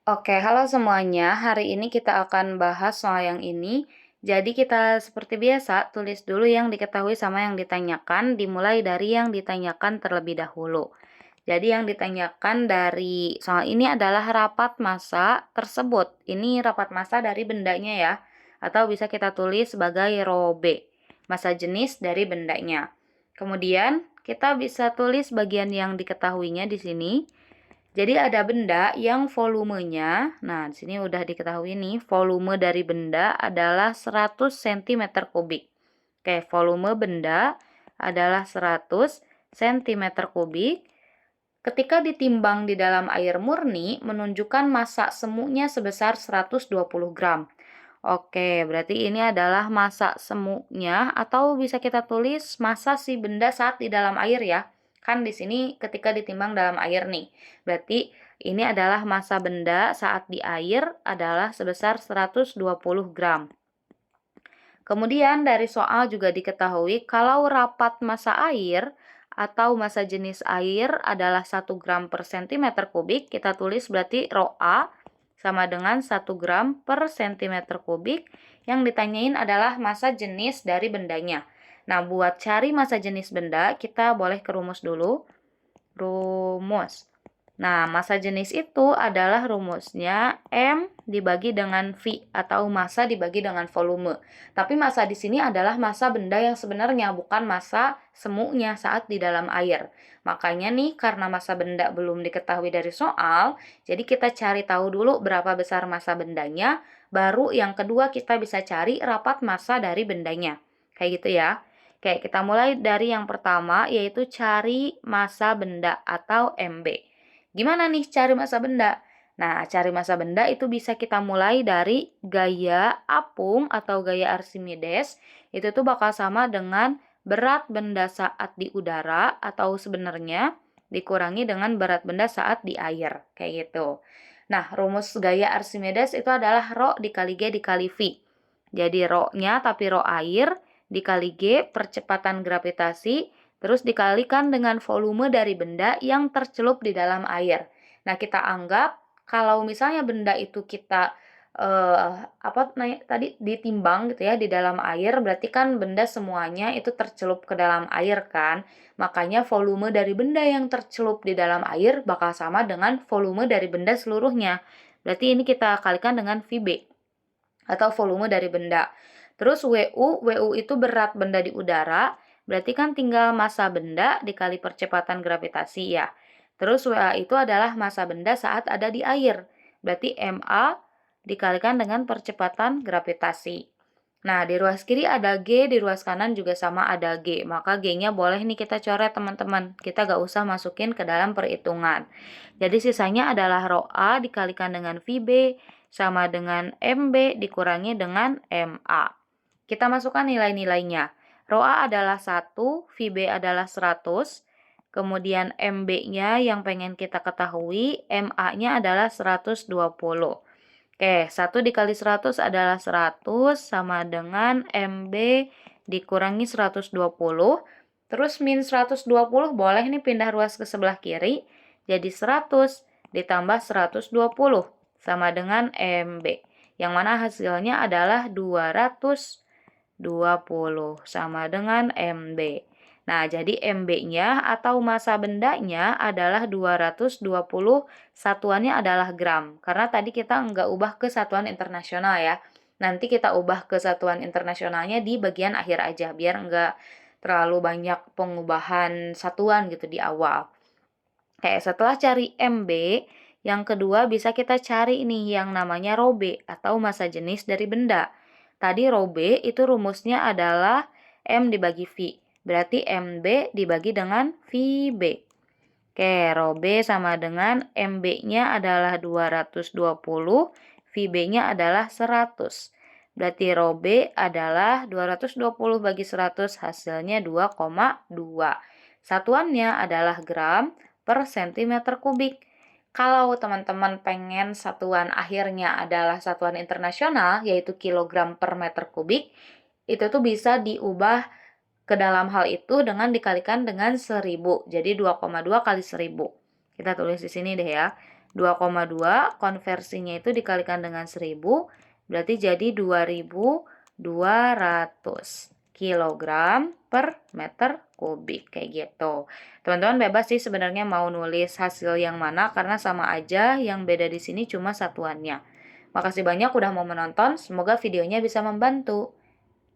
Oke, halo semuanya. Hari ini kita akan bahas soal yang ini. Jadi kita seperti biasa tulis dulu yang diketahui sama yang ditanyakan, dimulai dari yang ditanyakan terlebih dahulu. Jadi yang ditanyakan dari soal ini adalah rapat massa tersebut. Ini rapat massa dari bendanya ya, atau bisa kita tulis sebagai rho B, massa jenis dari bendanya. Kemudian kita bisa tulis bagian yang diketahuinya di sini. Jadi ada benda yang volumenya, nah di sini udah diketahui nih, volume dari benda adalah 100 cm kubik. Oke, volume benda adalah 100 cm kubik. Ketika ditimbang di dalam air murni, menunjukkan massa semunya sebesar 120 gram. Oke, berarti ini adalah massa semunya atau bisa kita tulis massa si benda saat di dalam air ya. Kan di sini ketika ditimbang dalam air nih. Berarti ini adalah massa benda saat di air adalah sebesar 120 gram. Kemudian dari soal juga diketahui kalau rapat massa air atau massa jenis air adalah 1 gram per cm kubik, kita tulis berarti rho A sama dengan 1 gram per cm kubik. Yang ditanyain adalah massa jenis dari bendanya. Nah, buat cari massa jenis benda, kita boleh ke rumus dulu. Rumus. Nah, massa jenis itu adalah rumusnya M dibagi dengan V atau massa dibagi dengan volume. Tapi massa di sini adalah massa benda yang sebenarnya, bukan massa semuanya saat di dalam air. Makanya nih, karena massa benda belum diketahui dari soal, jadi kita cari tahu dulu berapa besar massa bendanya, baru yang kedua kita bisa cari rapat massa dari bendanya. Kayak gitu ya. Oke, kita mulai dari yang pertama, yaitu cari massa benda atau MB. Gimana nih cari massa benda? Nah, cari massa benda itu bisa kita mulai dari gaya apung atau gaya Archimedes. Itu tuh bakal sama dengan berat benda saat di udara atau sebenarnya dikurangi dengan berat benda saat di air. Kayak gitu. Nah, rumus gaya Archimedes itu adalah rho dikali G dikali V. Jadi rho-nya tapi rho air dikali G percepatan gravitasi, terus dikalikan dengan volume dari benda yang tercelup di dalam air. Nah, kita anggap kalau misalnya benda itu kita tadi ditimbang gitu ya di dalam air, berarti kan benda semuanya itu tercelup ke dalam air kan. Makanya volume dari benda yang tercelup di dalam air bakal sama dengan volume dari benda seluruhnya. Berarti ini kita kalikan dengan VB atau volume dari benda. Terus WU itu berat benda di udara, berarti kan tinggal massa benda dikali percepatan gravitasi ya. Terus WA itu adalah massa benda saat ada di air, berarti MA dikalikan dengan percepatan gravitasi. Nah, di ruas kiri ada G, di ruas kanan juga sama ada G. Maka G-nya boleh nih kita coret teman-teman. Kita gak usah masukin ke dalam perhitungan. Jadi sisanya adalah rho A dikalikan dengan VB sama dengan MB dikurangi dengan MA. Kita masukkan nilai-nilainya. Rho A adalah 1, VB adalah 100, kemudian MB-nya yang pengen kita ketahui, MA-nya adalah 120. Oke, 1 dikali 100 adalah 100 sama dengan MB dikurangi 120. Terus min 120 boleh nih pindah ruas ke sebelah kiri. Jadi 100 ditambah 120 sama dengan MB. Yang mana hasilnya adalah 220 sama dengan MB. Nah, jadi MB-nya atau massa bendanya adalah 220, satuannya adalah gram. Karena tadi kita nggak ubah ke satuan internasional ya. Nanti kita ubah ke satuan internasionalnya di bagian akhir aja, biar nggak terlalu banyak pengubahan satuan gitu di awal. Oke, setelah cari MB, yang kedua bisa kita cari nih yang namanya rho B atau massa jenis dari benda. Tadi rho B itu rumusnya adalah M dibagi V. Berarti MB dibagi dengan VB. Oke, rho B sama dengan MB-nya adalah 220, VB-nya adalah 100. Berarti rho B adalah 220 bagi 100, hasilnya 2,2. Satuannya adalah gram per centimeter kubik. Kalau teman-teman pengen satuan akhirnya adalah satuan internasional, yaitu kilogram per meter kubik, itu tuh bisa diubah ke dalam hal itu dengan dikalikan dengan 1000. Jadi 2,2 kali 1000. Kita tulis di sini deh ya. 2,2 konversinya itu dikalikan dengan 1000, berarti jadi 2200 kilogram per meter kubik, kayak gitu. Teman-teman bebas sih sebenarnya mau nulis hasil yang mana karena sama aja, yang beda di sini cuma satuannya. Makasih banyak udah mau menonton, semoga videonya bisa membantu.